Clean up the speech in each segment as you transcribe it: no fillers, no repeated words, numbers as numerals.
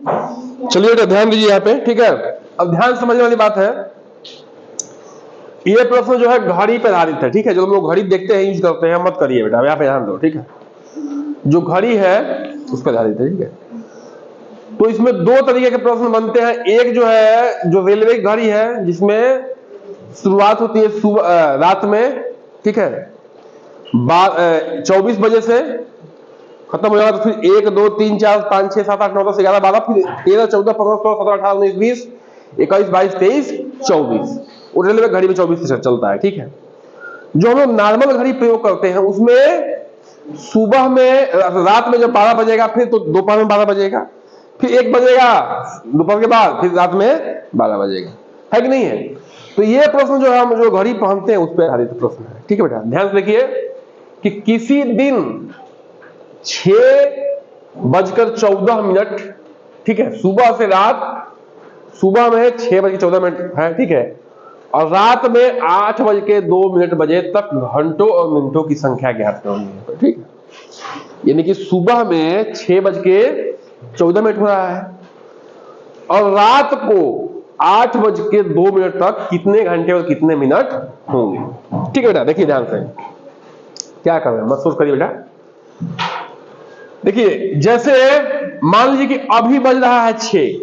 चलिए बेटा ध्यान दीजिए यहाँ पे, ठीक है। अब ध्यान समझने वाली बात है, ये प्रश्न जो है घड़ी पर आधारित है, ठीक है। जो लोग घड़ी देखते हैं, यूज करते हैं, मत करिए बेटा, यहाँ पे ध्यान दो, ठीक है। जो घड़ी है उस पर आधारित है, ठीक है। तो इसमें दो तरीके के प्रश्न बनते हैं। एक जो है जो रेलवे की घड़ी है, जिसमें शुरुआत होती है सुबह रात में, ठीक है, 24 बजे से खत्म हो जाएगा। तो फिर 1 2 3 4 5 6 7 8 9 10 11 12, फिर 13 14 15 16 17 18 19 20 21 22 23 24। और रेलवे घड़ी में 24 चलता है, ठीक है। जो हम लोग नॉर्मल घड़ी प्रयोग करते हैं उसमें सुबह में, रात में जब 12 बजेगा, फिर तो दोपहर में 12 बजेगा, फिर 1 बजेगा दोपहर के बाद, फिर रात में 12 बजेगा, है कि नहीं है। तो ये प्रश्न जो हम जो घड़ी पहनते हैं उस पर आधारित प्रश्न है, ठीक है बेटा। ध्यान से देखिए कि किसी दिन 6:14, ठीक है, सुबह से रात, सुबह में 6:14 है, ठीक है, और रात में 8:02 बजे तक घंटों और मिनटों की संख्या ज्ञात करनी है, ठीक है। यानी कि सुबह में 6:14 हो रहा है और रात को 8:02 तक कितने घंटे और कितने मिनट होंगे, ठीक है बेटा। देखिए ध्यान से क्या कर रहे हैं, मत सोच करिए बेटा। देखिए जैसे मान लीजिए कि अभी बज रहा है 6,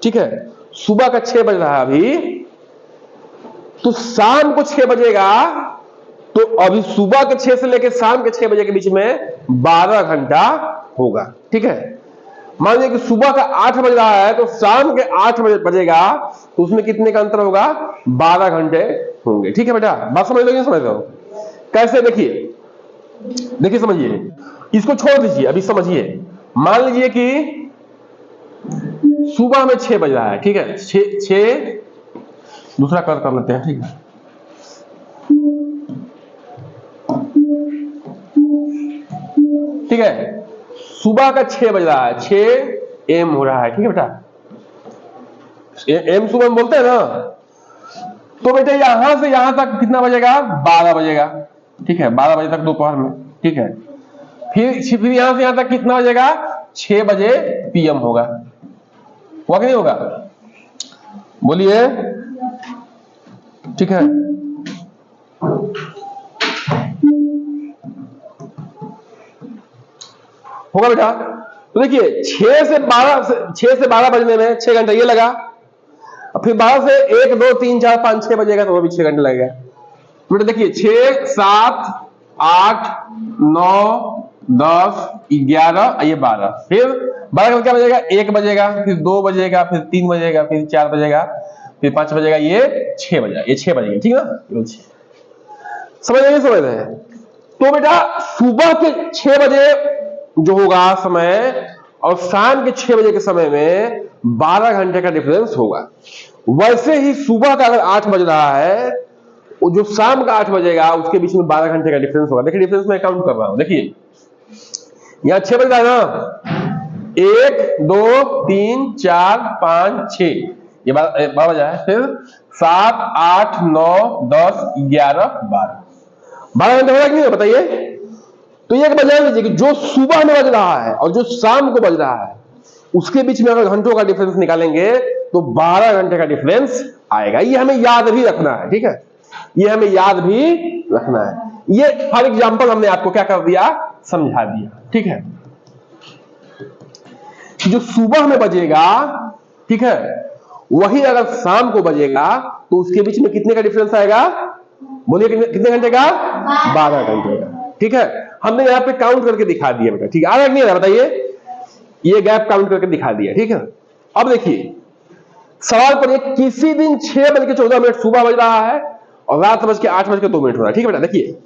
ठीक है, सुबह का 6 बज रहा है अभी, तो शाम को 6 बजेगा, तो अभी सुबह के 6 से लेकर शाम के 6 बजे के बीच में 12 घंटा होगा, ठीक है। मान लीजिए कि सुबह का 8 बज रहा है, तो शाम के 8 बजे बजेगा, तो उसमें कितने का अंतर होगा, 12 घंटे होंगे, ठीक है बेटा। बात समझ लो, समझ लो कैसे, देखिए देखिए समझिए, इसको छोड़ दीजिए, अभी समझिए। मान लीजिए कि सुबह में 6 बज रहा है, ठीक है, 6 दूसरा कर लेते हैं, ठीक है। ठीक है, सुबह का 6 बज रहा है, 6 AM हो रहा है, ठीक है बेटा। AM सुबह में बोलते हैं ना। तो बेटा यहां से यहां तक कितना बजेगा, 12 बजेगा, ठीक है, 12 बजे तक दोपहर में, ठीक है। फिर यहां से यहां तक कितना बजेगा, 6 बजे PM होगा कि नहीं होगा, बोलिए, ठीक है। होगा बेटा। तो देखिए 6 से 12 बजने में 6 घंटे ये लगा, और फिर 12 से 1 2 3 4 5 6 बजेगा, तो वो भी 6 घंटे लगेगा बेटा। देखिए 6 7 8 9 10 11, ये 12, फिर 12 का क्या बजेगा, 1 बजेगा, फिर 2 बजेगा, फिर 3 बजेगा, फिर 4 बजेगा, फिर 5 बजेगा, ये 6 बजेगा, ये 6 बजेगा, ठीक है ना। समझ रहे हैं। तो बेटा सुबह के 6 बजे जो होगा समय और शाम के 6 बजे के समय में 12 घंटे का डिफरेंस होगा। वैसे ही सुबह का अगर 8 बज रहा है, वो जो शाम का 8 बजेगा उसके बीच में 12 घंटे का डिफरेंस होगा। देखिए डिफरेंस मैं काउंट कर रहा हूं, देखिए यहां 6 बज रहा है ना, 1 2 3 4 5 6, ये 12 बजा है, फिर 7 8 9 10 11 12 घंटे होगा कि नहीं, बताइए। तो ये बजा लीजिए कि जो सुबह में बज रहा है और जो शाम को बज रहा है उसके बीच में अगर घंटों का डिफरेंस निकालेंगे तो 12 घंटे का डिफरेंस आएगा। ये हमें याद भी रखना है, ठीक है, ये हमें याद भी रखना है। ये फॉर एग्जांपल हमने आपको क्या कर दिया, समझा दिया, ठीक है। जो सुबह में बजेगा, ठीक है, वही अगर शाम को बजेगा तो उसके बीच में कितने का डिफरेंस आएगा, बोलिए कितने घंटे का, 12 घंटे का, ठीक है। हमने यहाँ पे काउंट करके दिखा दिया बेटा, ठीक है, आ रहा नहीं आ रहा, बताइए। ये गैप काउंट करके दिखा दिया, ठीक है। अब देखिए सवाल पर, किसी दिन 6:14 सुबह बज रहा है और रात 8:02 हो रहा है, ठीक है बेटा। देखिए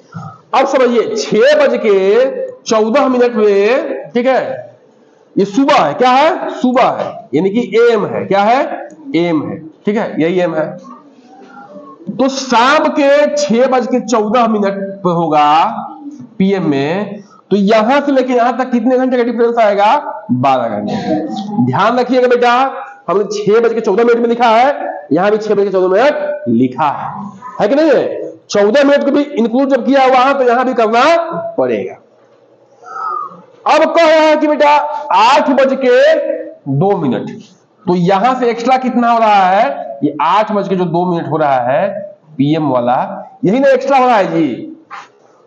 अब समझिए 6:14 में, ठीक है, ये सुबह है, क्या है, सुबह है, यानी कि AM है, क्या है, AM है, ठीक है, यही AM है। तो शाम के 6:14 पर होगा PM में, तो यहां से लेकर यहां तक कितने घंटे का डिफरेंस आएगा, 12 घंटे। ध्यान रखिएगा बेटा, हमने 6:14 में लिखा है, यहां भी 6:14 लिखा है कि नहीं है। 14 मिनट को भी इंक्लूड जब किया हुआ है तो यहां भी करना पड़ेगा। अब कह रहा है कि बेटा 2 मिनट। तो यहां से एक्स्ट्रा कितना हो रहा है, ये 8:02 हो रहा है पीएम वाला, यही ना एक्स्ट्रा हो रहा है जी,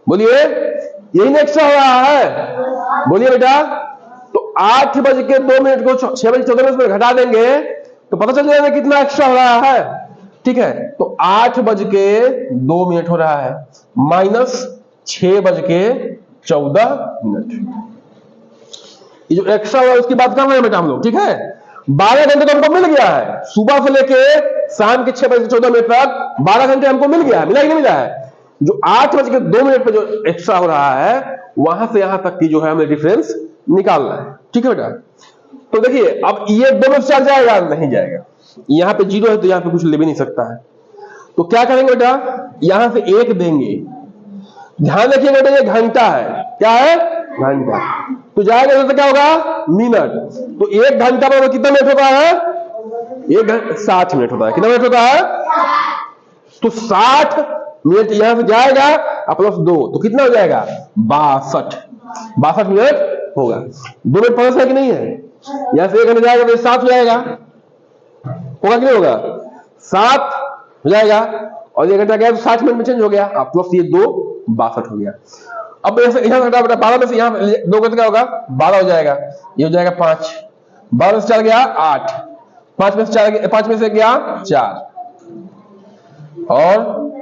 बोलिए यही ना एक्स्ट्रा हो रहा है, बोलिए बेटा। तो 8:02 को 6:14 में घटा देंगे तो पता चल जाएगा कितना एक्स्ट्रा हो रहा है, ठीक है। तो 8:02 हो रहा है माइनस 6:14। ये जो एक्स्ट्रा हो रहा है उसकी बात कर रहे हैं बेटा हम लोग, ठीक है। 12 घंटे तो हमको मिल गया है, सुबह से लेके शाम के 6:14 तक 12 घंटे हमको मिल गया है, मिला कि नहीं मिला है। जो 8:02 पे जो एक्स्ट्रा हो रहा है वहां से यहां तक की जो है हमें डिफरेंस निकालना है, ठीक है बेटा। तो देखिए अब ये 2 में 4 जाएगा, नहीं जाएगा, यहां पे 0 है तो यहां पे कुछ ले भी नहीं सकता है। तो क्या करेंगे बेटा, यहां से 1 देंगे, ध्यान रखिएगा बेटा ये घंटा है, क्या है, घंटा। तो जाएगा तो क्या होगा, मिनट। तो 1 घंटा पर कितना मिनट होता है, 1 घंटा 60 मिनट होता है, कितना मिनट होता है, तो 60 मिनट यहां से जाएगा और प्लस 2 तो कितना हो जाएगा, 62 मिनट होगा। 2 मिनट प्लस है कि नहीं है, यहां से 1 घंटा जाएगा तो 7 हो जाएगा, होगा कि नहीं होगा, 7 हो जाएगा। और 1 घंटा गया तो 60 मिनट में चेंज हो गया, अब प्लस ये 2 62 हो गया। अब यहां घटा बेटा 12 में से यहां 2 का क्या होगा, 12 हो जाएगा, ये हो जाएगा 5, 12 में से 4 गया 8, 5 में से 4, 5 में से गया 4 और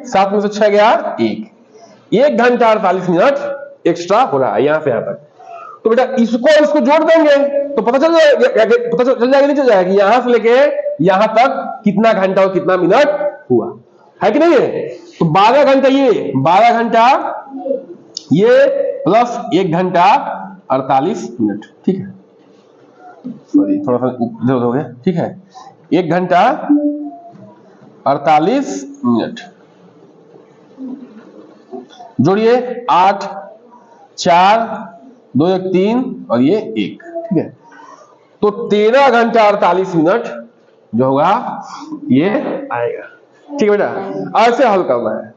7 में से 6 गया 1 घंटा 48 मिनट एक्स्ट्रा हो रहा है यहां से यहां तक। तो बेटा इसको जोड़ देंगे तो पता चल जाएगा, नहीं चल जाएगा कि यहां से लेके यहां तक कितना घंटा और कितना मिनट हुआ है कि नहीं है। तो 12 घंटा ये प्लस 1 घंटा 48 मिनट, ठीक है, सॉरी थोड़ा सा इधर उधर हो गया, ठीक है। 1 घंटा 48 मिनट जोड़िए, 8 4 2 1 3 और ये 1, ठीक है। तो 13 घंटा 48 मिनट जो होगा ये आएगा, ठीक है बेटा। ऐसे हल करना है,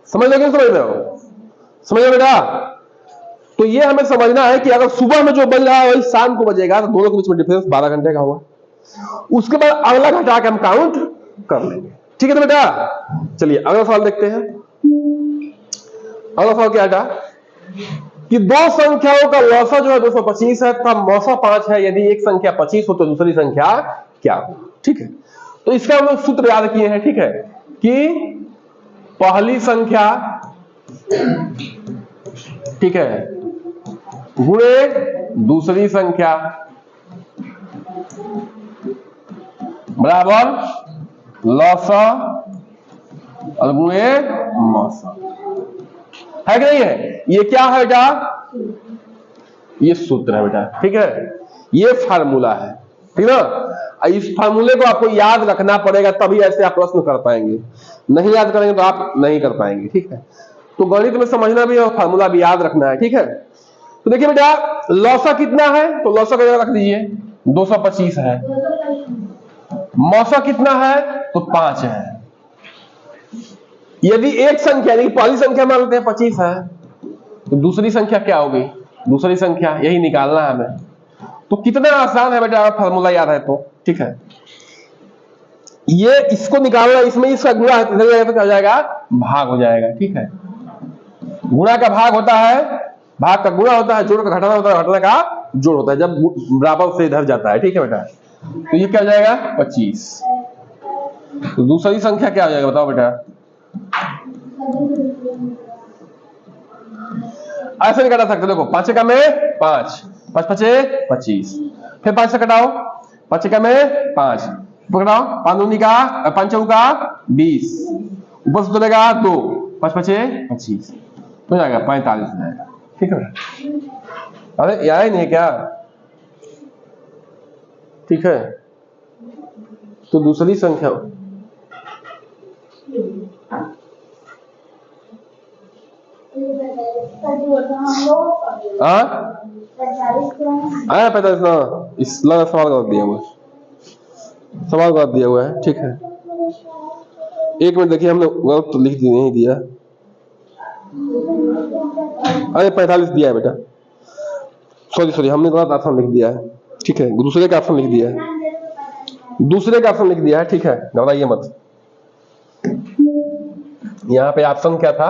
समझ लो कि समझ रहे हो, समझ लो बेटा। तो ये हमें समझना है कि अगर सुबह में जो बज रहा है वही शाम को बजेगा तो दोनों के बीच में डिफरेंस 12 घंटे का होगा। उसके बाद अगला घटा के हम काउंट कर लेंगे, ठीक है तो बेटा। चलिए अगला सवाल देखते हैं। अगला सवाल क्या बेटा, कि 2 संख्याओं का लौसा जो है 225 है तथा मौसा 5 है, यदि एक संख्या 25 हो तो दूसरी संख्या क्या हो, ठीक है। तो इसका हम लोग सूत्र याद किए हैं, ठीक है, कि पहली संख्या, ठीक है, गुणे दूसरी संख्या बराबर लौसा और गुणे मौसा, है कि नहीं है। ये क्या है बेटा, ये सूत्र है बेटा, ठीक है, ये फार्मूला है, ठीक है ना। इस फार्मूले को आपको याद रखना पड़ेगा तभी ऐसे आप प्रश्न कर पाएंगे, नहीं याद करेंगे तो आप नहीं कर पाएंगे, ठीक है। तो गणित में समझना भी और फार्मूला भी याद रखना है, ठीक है। तो देखिए बेटा लौसा कितना है, तो लौसा को रख दीजिए 225 है, मौसा कितना है तो 5 है। यदि एक संख्या यानी पहली संख्या मान लेते हैं 25 है तो दूसरी संख्या क्या होगी, दूसरी संख्या यही निकालना है हमें। तो कितना आसान है बेटा, फार्मूला याद है तो, ठीक है। ये इसको निकालना, इसमें इसका गुणा तो क्या हो जाएगा, भाग हो जाएगा, ठीक है। गुणा का भाग होता है, भाग का गुणा होता है, जोड़ का घटाना होता है, घटाना का जोड़ होता है, जब बराबर से इधर जाता है, ठीक है बेटा। तो ये क्या हो जाएगा 25। तो दूसरी संख्या क्या हो जाएगा बताओ बेटा, ऐसे नहीं कटा सकते, देखो 5 का में 5, 5 5 25, फिर 5 से कटाओ, 5 का में 5 पकड़ाओ, 5 का 5 चौका 20, ऊपर से चलेगा 2, 5 5 25 हो जाएगा 45 हो जाएगा, ठीक है। अरे यार ही नहीं क्या, ठीक है। तो दूसरी संख्या आया 45 ना, इस सवाल गलत दिया हुआ है, सवाल गलत दिया हुआ है, ठीक है। 1 मिनट देखिए, हमने गलत तो लिख नहीं दिया, अरे 45 दिया है बेटा, सॉरी हमने गलत आसान लिख दिया है, ठीक है, दूसरे का ऑप्शन लिख दिया है, दूसरे का ऑप्शन लिख दिया है, ठीक है, घबराइए मत। यहाँ पे ऑप्शन क्या था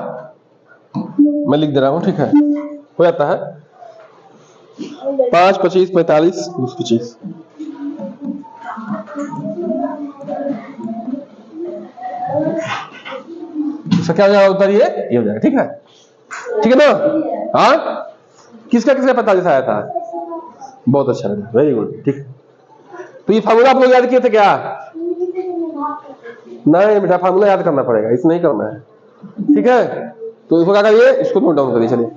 मैं लिख दे रहा हूँ, ठीक है, हो जाता है 5, 25, 45, 25। इसका क्या हो जाएगा उत्तर, ये हो जाएगा, ठीक है, ठीक है ना। हाँ, किसका किसका 45 आया था, बहुत अच्छा लगा, वेरी गुड, ठीक। तो ये फार्मूला आप लोग याद किए थे क्या? नहीं बेटा, फार्मूला याद करना पड़ेगा, इसे नहीं करना है, ठीक है। तो इसको क्या करिए, इसको नोट डाउन करिए, चलिए।